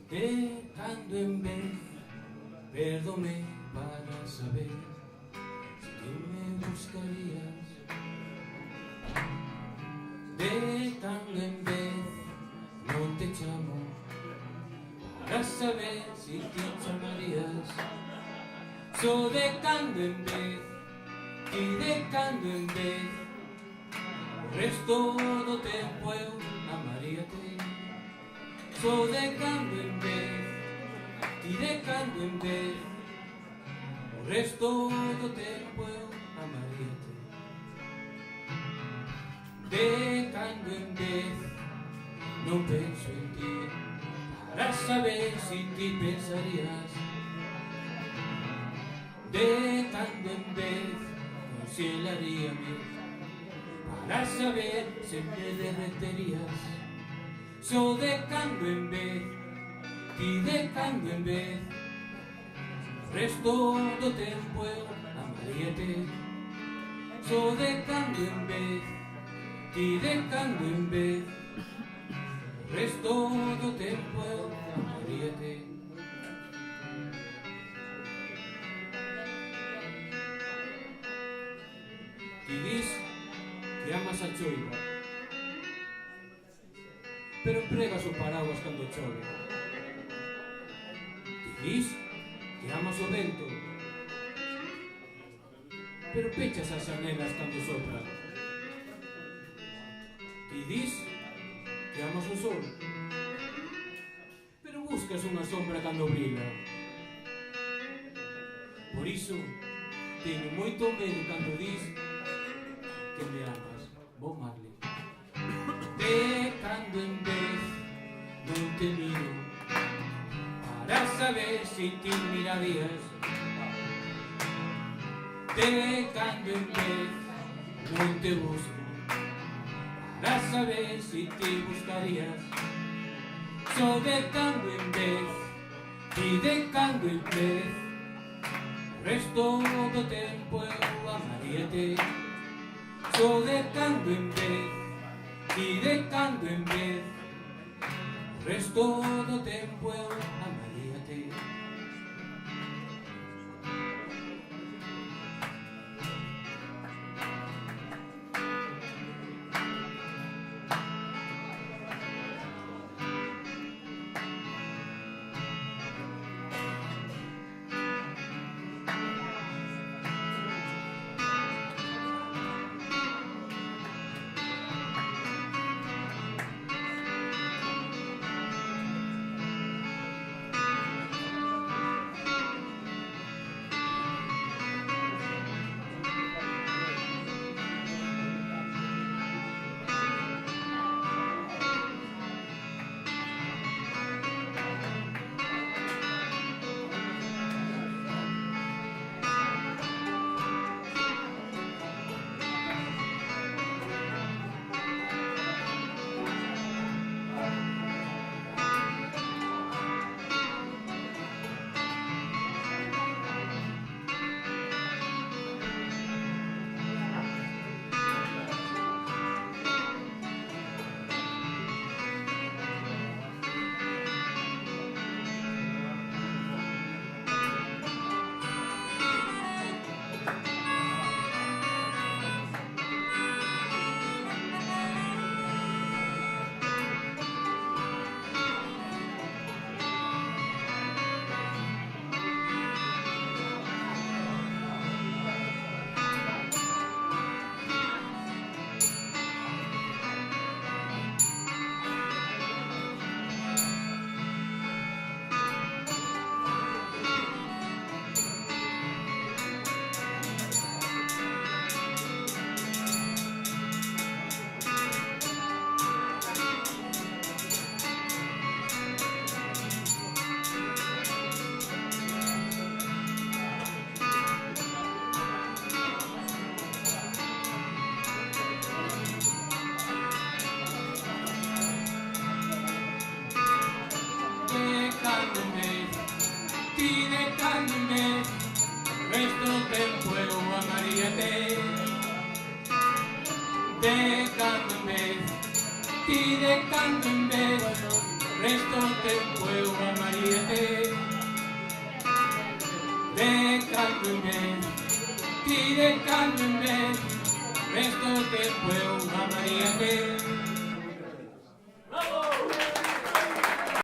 Dejando en vez, perdóme para saber si tú me buscarías. Dejando en vez, no te llamo para saber si te llamarías. So dejando en vez y dejando en vez, el resto do tempo eu amaríate. So dejando en vez y dejando en vez, el resto do tempo eu amaríate. Dejando en vez, no penso en ti para saber si ti pensarías. Dejando en vez, consielaríame para saber si me derreterías. So dejando en vez y dejando en vez, el resto do tempo eu amaríate. So dejando en vez y dejando en vez, el resto do tempo eu amaríate. Ti dis que amas a choiva, pero empregas o paraguas cando chove. Ti dis que amas o vento, pero pechas as xanelas cando sopra. Ti dis que amas o sol, pero buscas unha sombra cando brila. Por iso, teño moito medo cando dis que me amas, Bob Marley. Dejando en vez, non te miro para saber si ti mirarías. Dejando en vez, non te busco para saber si ti buscarías. So dejando en vez y dejando en vez, el resto do tempo eu amaríate. So dejando en vez y dejando en vez, el resto do tempo eu amaríate. Resto tempo eu amaríate. De cando en vez, ti de cando en vez, resto tempo eu amaríate. De cando en vez, ti de cando en vez, resto tempo eu amaríate.